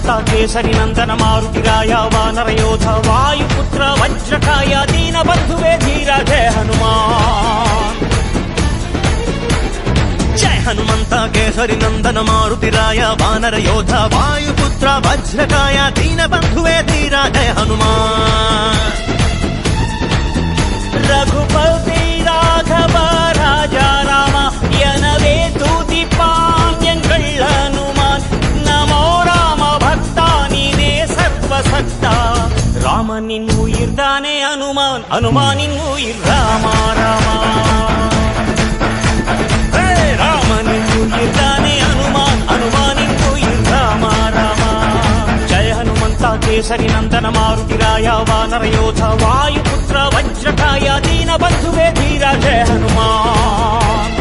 హనుమంత కేసరి నందన మారుతిరాయ వానర యోధ వాయుపుత్ర వజ్రకాయ దీన బంధువే ధీర జయ హనుమాన్. జయ హనుమంత కేసరి నందన మారుతిరాయ వానర యోధ వాయుపుత్ర వజ్రకాయ దీన బంధువే ధీర జయ హనుమాన్. రఘుపతి రాఘవ రాజా రామ எனவே தூதி பாண்யங்கள் ஹனுமான். நமோ ராம பக்தா நீனே சர்வசக்தா. ராமனின் உயிர்தானே அனுமான், அனுமானின் உயிர் ராமா ராமா. ராமனின் உயிர்தானே அனுமான், அனுமானின் உயிர் ராமா ராமா. ஜய ஹனுமந்த கேசரி నందన మారుతిరాయ వానర యోధ వాయుపుత్ర వజ్రకాయ దీన బంధువే ధీర జయ హనుమాన్.